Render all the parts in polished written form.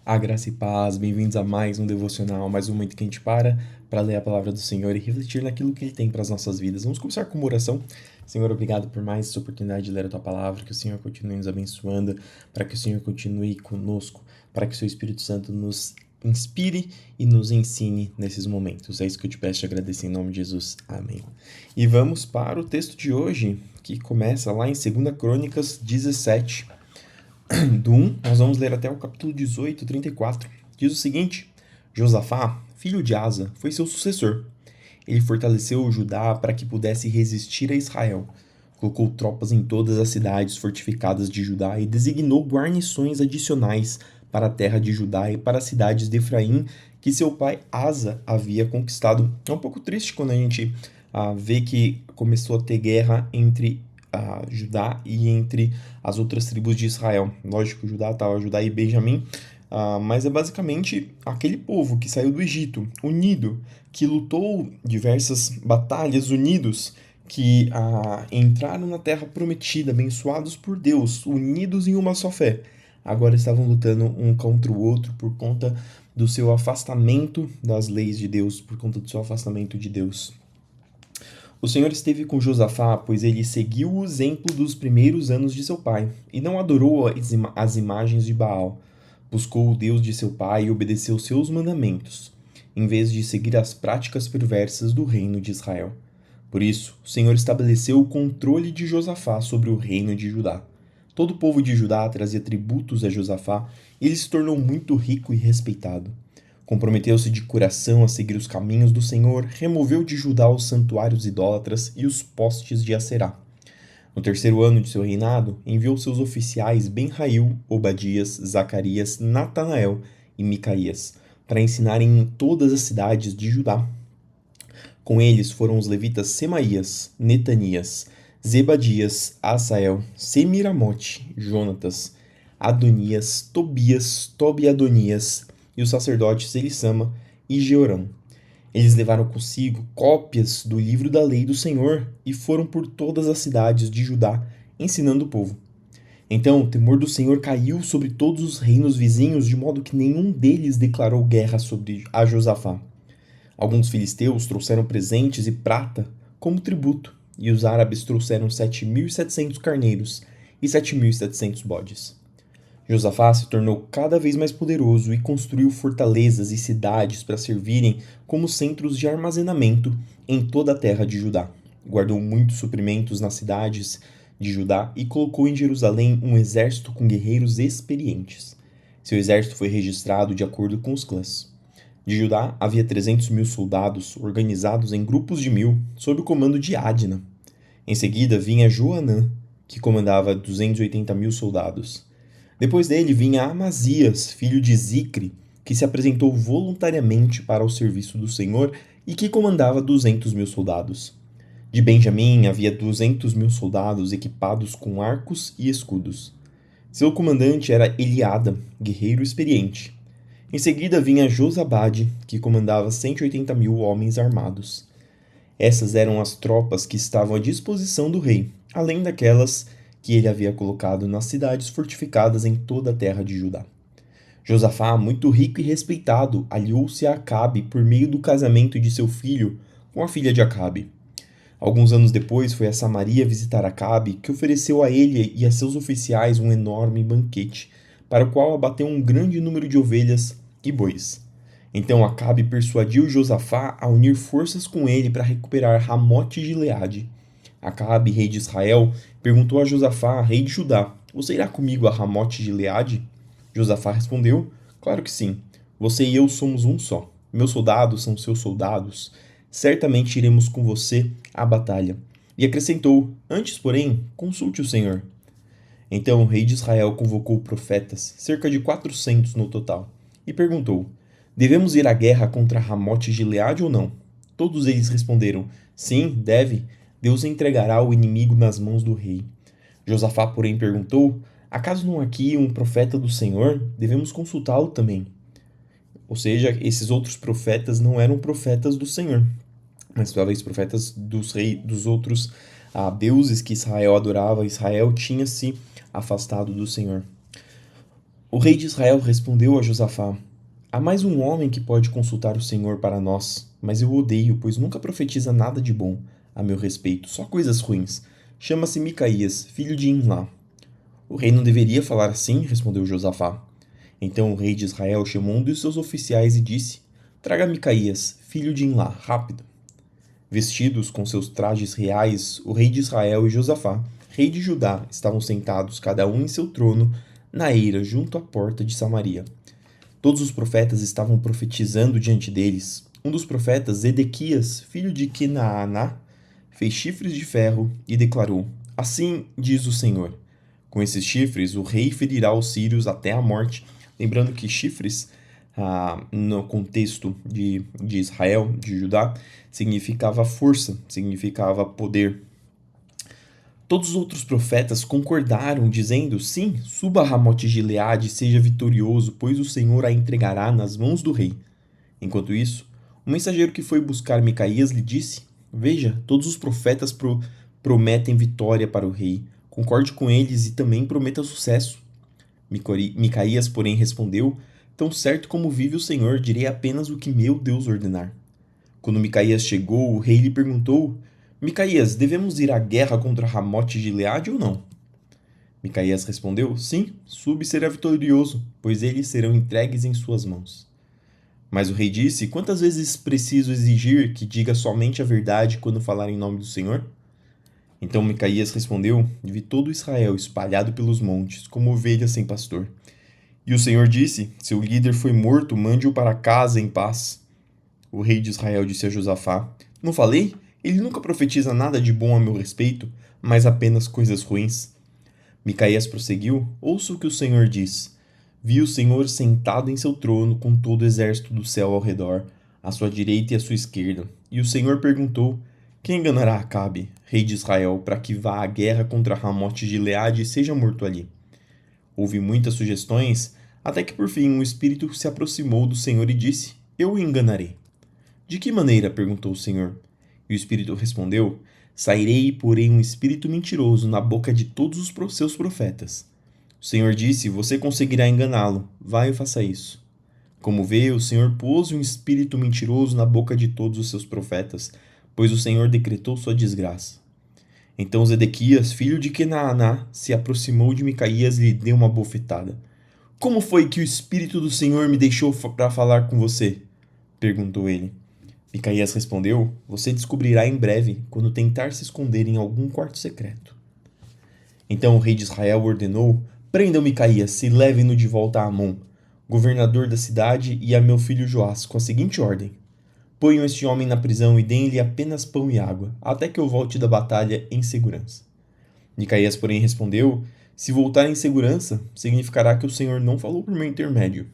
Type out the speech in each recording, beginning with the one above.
A graça e paz, bem-vindos a mais um devocional, mais um momento que a gente para ler a palavra do Senhor e refletir naquilo que Ele tem para as nossas vidas. Vamos começar com uma oração. Senhor, obrigado por mais essa oportunidade de ler a Tua palavra, que o Senhor continue nos abençoando, para que o Senhor continue conosco, para que o Seu Espírito Santo nos inspire e nos ensine nesses momentos. É isso que eu te peço e te agradeço em nome de Jesus. Amém. E vamos para o texto de hoje, que começa lá em 2 Crônicas 17, do 1, nós vamos ler até o capítulo 18, 34. Diz o seguinte: Josafá, filho de Asa, foi seu sucessor. Ele fortaleceu Judá para que pudesse resistir a Israel. Colocou tropas em todas as cidades fortificadas de Judá e designou guarnições adicionais para a terra de Judá e para as cidades de Efraim que seu pai Asa havia conquistado. É um pouco triste quando a gente vê que começou a ter guerra entre Judá e entre as outras tribos de Israel. Lógico, Judá estava Judá e Benjamim, mas é basicamente aquele povo que saiu do Egito, unido, que lutou diversas batalhas unidos, que entraram na terra prometida, abençoados por Deus, unidos em uma só fé. Agora estavam lutando um contra o outro por conta do seu afastamento das leis de Deus, por conta do seu afastamento de Deus. O Senhor esteve com Josafá, pois ele seguiu o exemplo dos primeiros anos de seu pai, e não adorou as imagens de Baal. Buscou o Deus de seu pai e obedeceu seus mandamentos, em vez de seguir as práticas perversas do reino de Israel. Por isso, o Senhor estabeleceu o controle de Josafá sobre o reino de Judá. Todo o povo de Judá trazia tributos a Josafá, e ele se tornou muito rico e respeitado. Comprometeu-se de coração a seguir os caminhos do Senhor, removeu de Judá os santuários idólatras e os postes de Aserá. No terceiro ano de seu reinado, enviou seus oficiais Ben-Hail, Obadias, Zacarias, Natanael e Micaías, para ensinarem em todas as cidades de Judá. Com eles foram os levitas Semaías, Netanias, Zebadias, Asael, Semiramote, Jonatas, Adonias, Tobias, Tobi-Adonias e os sacerdotes Elissama e Jeorão. Eles levaram consigo cópias do livro da lei do Senhor e foram por todas as cidades de Judá, ensinando o povo. Então o temor do Senhor caiu sobre todos os reinos vizinhos, de modo que nenhum deles declarou guerra sobre a Josafá. Alguns filisteus trouxeram presentes e prata como tributo, e os árabes trouxeram 7.700 carneiros e 7.700 bodes. Josafá se tornou cada vez mais poderoso e construiu fortalezas e cidades para servirem como centros de armazenamento em toda a terra de Judá. Guardou muitos suprimentos nas cidades de Judá e colocou em Jerusalém um exército com guerreiros experientes. Seu exército foi registrado de acordo com os clãs. De Judá havia 300.000 soldados organizados em grupos de 1.000 sob o comando de Adna. Em seguida vinha Joanã, que comandava 280.000 soldados. Depois dele vinha Amazias, filho de Zicre, que se apresentou voluntariamente para o serviço do Senhor e que comandava 200.000 soldados. De Benjamim havia 200.000 soldados equipados com arcos e escudos. Seu comandante era Eliada, guerreiro experiente. Em seguida vinha Josabade, que comandava 180.000 homens armados. Essas eram as tropas que estavam à disposição do rei, além daquelas que ele havia colocado nas cidades fortificadas em toda a terra de Judá. Josafá, muito rico e respeitado, aliou-se a Acabe por meio do casamento de seu filho com a filha de Acabe. Alguns anos depois foi a Samaria visitar Acabe, que ofereceu a ele e a seus oficiais um enorme banquete, para o qual abateu um grande número de ovelhas e bois. Então Acabe persuadiu Josafá a unir forças com ele para recuperar Ramote de Gileade. Acabe, rei de Israel, perguntou a Josafá, rei de Judá: Você irá comigo a Ramote de Gileade? Josafá respondeu: Claro que sim. Você e eu somos um só. Meus soldados são seus soldados. Certamente iremos com você à batalha. E acrescentou: Antes, porém, consulte o Senhor. Então o rei de Israel convocou profetas, cerca de 400 no total, e perguntou: Devemos ir à guerra contra Ramote de Gileade ou não? Todos eles responderam: Sim, deve. Deus entregará o inimigo nas mãos do rei. Josafá, porém, perguntou: Acaso não há aqui um profeta do Senhor? Devemos consultá-lo também. Ou seja, esses outros profetas não eram profetas do Senhor, mas talvez profetas dos outros deuses que Israel adorava. Israel tinha se afastado do Senhor. O rei de Israel respondeu a Josafá: há mais um homem que pode consultar o Senhor para nós, mas eu o odeio, pois nunca profetiza nada de bom a meu respeito, só coisas ruins. Chama-se Micaías, filho de Imlá. O rei não deveria falar assim, respondeu Josafá. Então o rei de Israel chamou um dos seus oficiais e disse: traga Micaías, filho de Imlá, rápido. Vestidos com seus trajes reais, o rei de Israel e Josafá, rei de Judá, estavam sentados, cada um em seu trono, na eira junto à porta de Samaria. Todos os profetas estavam profetizando diante deles. Um dos profetas, Zedequias, filho de Kenaaná, fez chifres de ferro e declarou: assim diz o Senhor: com esses chifres o rei ferirá os sírios até a morte. Lembrando que chifres, no contexto de Israel, de Judá, significava força, significava poder. Todos os outros profetas concordaram, dizendo: sim, suba a Ramote Gileade e seja vitorioso, pois o Senhor a entregará nas mãos do rei. Enquanto isso, o mensageiro que foi buscar Micaías lhe disse: veja, todos os profetas prometem vitória para o rei. Concorde com eles e também prometa sucesso. Micaías, porém, respondeu: tão certo como vive o Senhor, direi apenas o que meu Deus ordenar. Quando Micaías chegou, o rei lhe perguntou: Micaías, devemos ir à guerra contra Ramote Gileade ou não? Micaías respondeu: sim, sube e será vitorioso, pois eles serão entregues em suas mãos. Mas o rei disse: quantas vezes preciso exigir que diga somente a verdade quando falar em nome do Senhor? Então Micaías respondeu: vi todo Israel espalhado pelos montes, como ovelhas sem pastor. E o Senhor disse: seu líder foi morto, mande-o para casa em paz. O rei de Israel disse a Josafá: não falei? Ele nunca profetiza nada de bom a meu respeito, mas apenas coisas ruins. Micaías prosseguiu: ouça o que o Senhor diz. Vi o Senhor sentado em seu trono, com todo o exército do céu ao redor, à sua direita e à sua esquerda. E o Senhor perguntou: quem enganará Acabe, rei de Israel, para que vá à guerra contra Ramote Gileade e seja morto ali? Houve muitas sugestões, até que por fim um espírito se aproximou do Senhor e disse: eu o enganarei. De que maneira? Perguntou o Senhor. E o espírito respondeu: sairei e porei um espírito mentiroso na boca de todos os seus profetas. O Senhor disse: você conseguirá enganá-lo. Vai e faça isso. Como vê, o Senhor pôs um espírito mentiroso na boca de todos os seus profetas, pois o Senhor decretou sua desgraça. Então Zedequias, filho de Kenaaná, se aproximou de Micaías e lhe deu uma bofetada. Como foi que o espírito do Senhor me deixou para falar com você? Perguntou ele. Micaías respondeu: você descobrirá em breve, quando tentar se esconder em algum quarto secreto. Então o rei de Israel ordenou: prendam Micaías e levem-no de volta a Amon, governador da cidade, e a meu filho Joás, com a seguinte ordem: ponham este homem na prisão e deem-lhe apenas pão e água, até que eu volte da batalha em segurança. Micaías, porém, respondeu: se voltar em segurança, significará que o Senhor não falou por meu intermédio.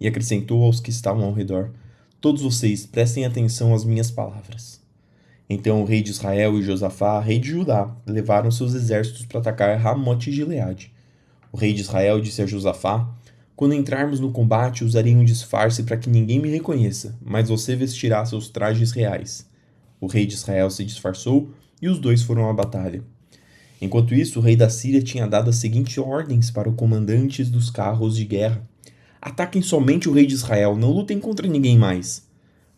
E acrescentou aos que estavam ao redor: todos vocês prestem atenção às minhas palavras. Então o rei de Israel e Josafá, rei de Judá, levaram seus exércitos para atacar Ramote e Gileade. O rei de Israel disse a Josafá: quando entrarmos no combate, usarei um disfarce para que ninguém me reconheça, mas você vestirá seus trajes reais. O rei de Israel se disfarçou e os dois foram à batalha. Enquanto isso, o rei da Síria tinha dado as seguintes ordens para os comandantes dos carros de guerra: ataquem somente o rei de Israel, não lutem contra ninguém mais.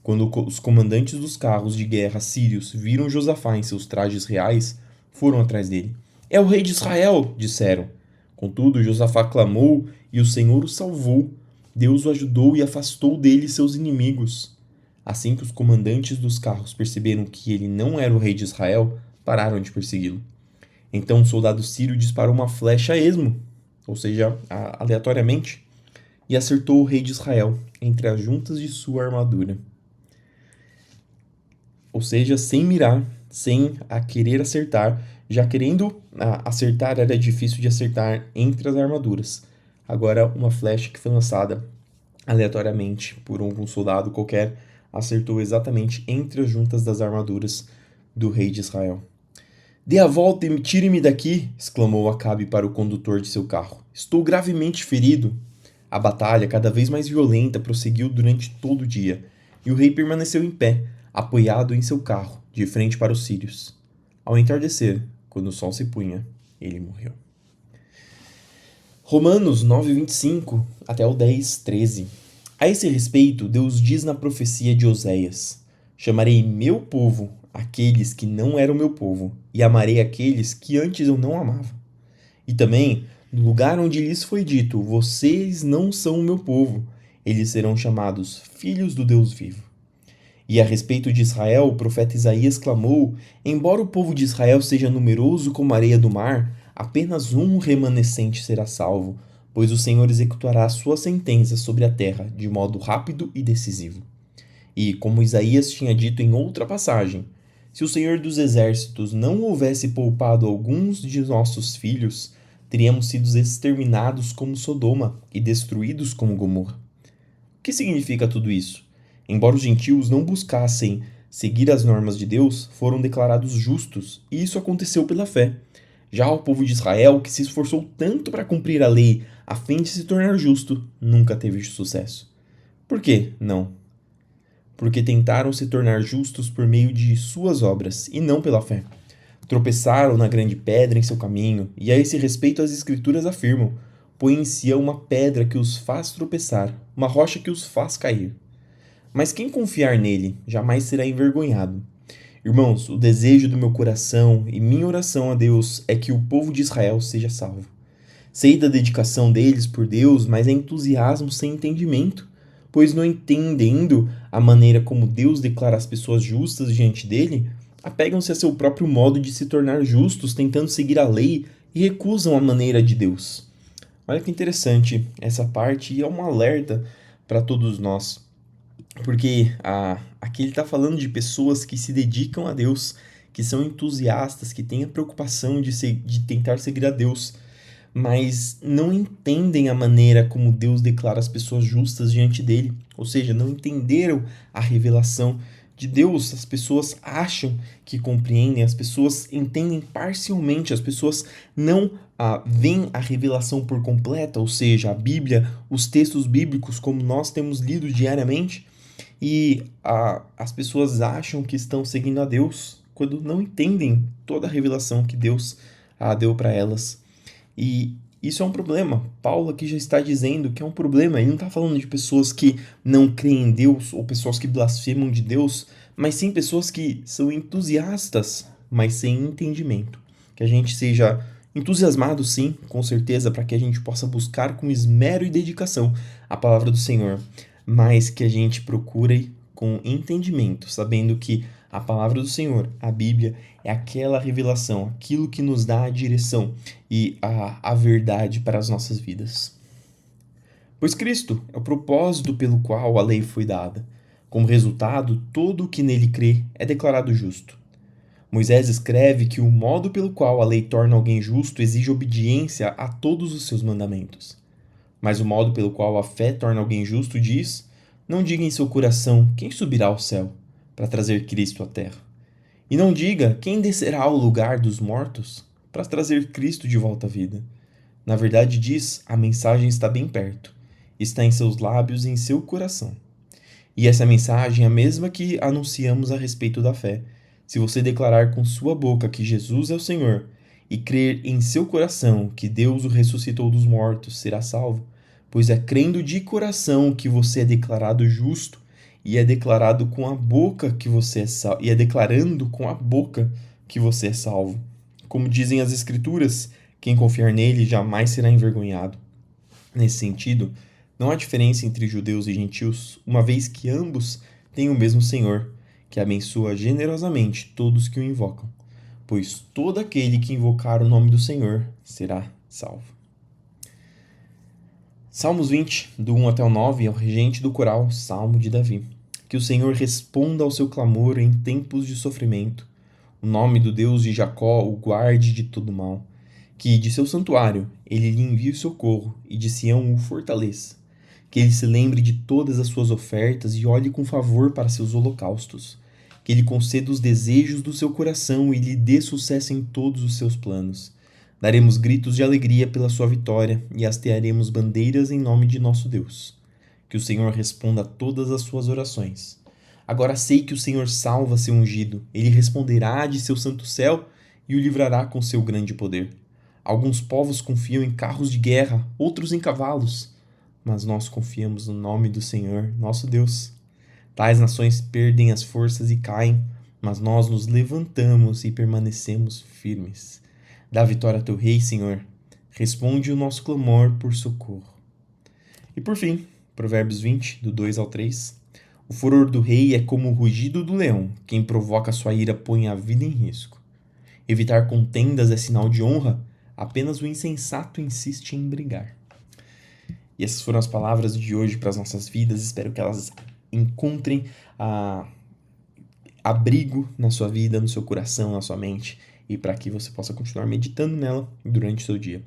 Quando os comandantes dos carros de guerra sírios viram Josafá em seus trajes reais, foram atrás dele. É o rei de Israel, disseram. Contudo, Josafá clamou e o Senhor o salvou. Deus o ajudou e afastou dele seus inimigos. Assim que os comandantes dos carros perceberam que ele não era o rei de Israel, pararam de persegui-lo. Então um soldado sírio disparou uma flecha a esmo, ou seja, aleatoriamente, e acertou o rei de Israel entre as juntas de sua armadura. Ou seja, sem mirar, sem querer acertar, já querendo acertar era difícil de acertar entre as armaduras. Agora uma flecha que foi lançada aleatoriamente por algum soldado qualquer acertou exatamente entre as juntas das armaduras do rei de Israel. Dê a volta e tire-me daqui, exclamou Acabe para o condutor de seu carro. Estou gravemente ferido. A batalha, cada vez mais violenta, prosseguiu durante todo o dia, e o rei permaneceu em pé, apoiado em seu carro, de frente para os sírios. Ao entardecer, quando o sol se punha, ele morreu. Romanos 9:25 até o 10:13. A esse respeito, Deus diz na profecia de Oséias: Chamarei meu povo aqueles que não eram meu povo, e amarei aqueles que antes eu não amava. E também, no lugar onde lhes foi dito: Vocês não são o meu povo, eles serão chamados filhos do Deus vivo. E a respeito de Israel, o profeta Isaías clamou: Embora o povo de Israel seja numeroso como a areia do mar, apenas um remanescente será salvo, pois o Senhor executará sua sentença sobre a terra de modo rápido e decisivo. E, como Isaías tinha dito em outra passagem, se o Senhor dos Exércitos não houvesse poupado alguns de nossos filhos, teríamos sido exterminados como Sodoma e destruídos como Gomorra. O que significa tudo isso? Embora os gentios não buscassem seguir as normas de Deus, foram declarados justos, e isso aconteceu pela fé. Já o povo de Israel, que se esforçou tanto para cumprir a lei a fim de se tornar justo, nunca teve sucesso. Por quê? Não. Porque tentaram se tornar justos por meio de suas obras, e não pela fé. Tropeçaram na grande pedra em seu caminho, e a esse respeito as Escrituras afirmam: põe em Sião uma pedra que os faz tropeçar, uma rocha que os faz cair. Mas quem confiar nele jamais será envergonhado. Irmãos, o desejo do meu coração e minha oração a Deus é que o povo de Israel seja salvo. Sei da dedicação deles por Deus, mas é entusiasmo sem entendimento, pois não entendendo a maneira como Deus declara as pessoas justas diante dele, apegam-se a seu próprio modo de se tornar justos, tentando seguir a lei e recusam a maneira de Deus. Olha que interessante essa parte, e é um alerta para todos nós, porque aqui ele está falando de pessoas que se dedicam a Deus, que são entusiastas, que têm a preocupação de tentar seguir a Deus, mas não entendem a maneira como Deus declara as pessoas justas diante dele, ou seja, não entenderam a revelação de Deus. As pessoas acham que compreendem, as pessoas entendem parcialmente, as pessoas não veem a revelação por completa, ou seja, a Bíblia, os textos bíblicos como nós temos lido diariamente, e as pessoas acham que estão seguindo a Deus quando não entendem toda a revelação que Deus deu para elas. E isso é um problema. Paulo aqui já está dizendo que é um problema. Ele não está falando de pessoas que não creem em Deus ou pessoas que blasfemam de Deus, mas sim pessoas que são entusiastas, mas sem entendimento. Que a gente seja entusiasmado, sim, com certeza, para que a gente possa buscar com esmero e dedicação a palavra do Senhor, mas que a gente procure com entendimento, sabendo que a palavra do Senhor, a Bíblia, é aquela revelação, aquilo que nos dá a direção e a verdade para as nossas vidas. Pois Cristo é o propósito pelo qual a lei foi dada. Como resultado, todo o que nele crê é declarado justo. Moisés escreve que o modo pelo qual a lei torna alguém justo exige obediência a todos os seus mandamentos. Mas o modo pelo qual a fé torna alguém justo diz: não diga em seu coração quem subirá ao céu para trazer Cristo à terra. E não diga quem descerá ao lugar dos mortos para trazer Cristo de volta à vida. Na verdade, diz: a mensagem está bem perto, está em seus lábios e em seu coração. E essa mensagem é a mesma que anunciamos a respeito da fé. Se você declarar com sua boca que Jesus é o Senhor e crer em seu coração que Deus o ressuscitou dos mortos, será salvo, pois é crendo de coração que você é declarado justo e é declarado com a boca que você é salvo, e é declarando com a boca que você é salvo. Como dizem as Escrituras, quem confiar nele jamais será envergonhado. Nesse sentido, não há diferença entre judeus e gentios, uma vez que ambos têm o mesmo Senhor, que abençoa generosamente todos que o invocam, pois todo aquele que invocar o nome do Senhor será salvo. Salmos 20, do 1 até o 9, é o regente do coral, Salmo de Davi. Que o Senhor responda ao seu clamor em tempos de sofrimento. O nome do Deus de Jacó o guarde de todo mal. Que de seu santuário ele lhe envie o socorro e de Sião o fortaleça. Que ele se lembre de todas as suas ofertas e olhe com favor para seus holocaustos. Que ele conceda os desejos do seu coração e lhe dê sucesso em todos os seus planos. Daremos gritos de alegria pela sua vitória e hastearemos bandeiras em nome de nosso Deus. Que o Senhor responda a todas as suas orações. Agora sei que o Senhor salva seu ungido. Ele responderá de seu santo céu e o livrará com seu grande poder. Alguns povos confiam em carros de guerra, outros em cavalos, mas nós confiamos no nome do Senhor, nosso Deus. Tais nações perdem as forças e caem, mas nós nos levantamos e permanecemos firmes. Dá vitória a teu rei, Senhor. Responde o nosso clamor por socorro. E por fim, Provérbios 20, do 2 ao 3. O furor do rei é como o rugido do leão. Quem provoca sua ira põe a vida em risco. Evitar contendas é sinal de honra. Apenas o insensato insiste em brigar. E essas foram as palavras de hoje para as nossas vidas. Espero que elas encontrem abrigo na sua vida, no seu coração, na sua mente, e para que você possa continuar meditando nela durante o seu dia.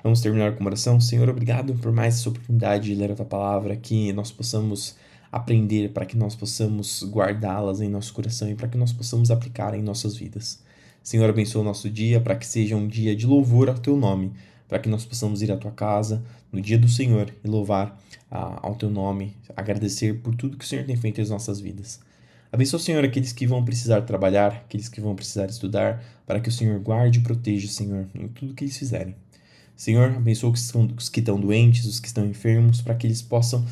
Vamos terminar com uma oração. Senhor, obrigado por mais essa oportunidade de ler a Tua Palavra, que nós possamos aprender, para que nós possamos guardá-las em nosso coração e para que nós possamos aplicar em nossas vidas. Senhor, abençoa o nosso dia para que seja um dia de louvor ao Teu nome, para que nós possamos ir à Tua casa no dia do Senhor e louvar ao Teu nome, agradecer por tudo que o Senhor tem feito em nossas vidas. Abençoa, Senhor, aqueles que vão precisar trabalhar, aqueles que vão precisar estudar, para que o Senhor guarde e proteja, Senhor, em tudo que eles fizerem. Senhor, abençoa os que estão doentes, os que estão enfermos, para que eles possam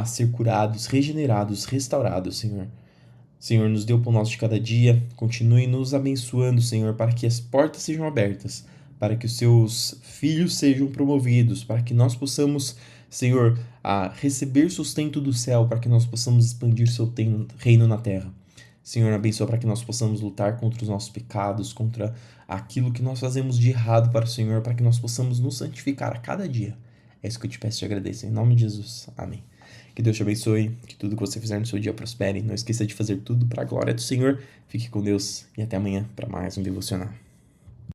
ser curados, regenerados, restaurados, Senhor. Senhor, nos dê o pão nosso de cada dia, continue nos abençoando, Senhor, para que as portas sejam abertas, para que os seus filhos sejam promovidos, para que nós possamos, Senhor, receber sustento do céu, para que nós possamos expandir seu reino na terra. Senhor, abençoa para que nós possamos lutar contra os nossos pecados, contra aquilo que nós fazemos de errado para o Senhor, para que nós possamos nos santificar a cada dia. É isso que eu te peço e te agradeço. Em nome de Jesus. Amém. Que Deus te abençoe, que tudo que você fizer no seu dia prospere. Não esqueça de fazer tudo para a glória do Senhor. Fique com Deus e até amanhã para mais um Devocional.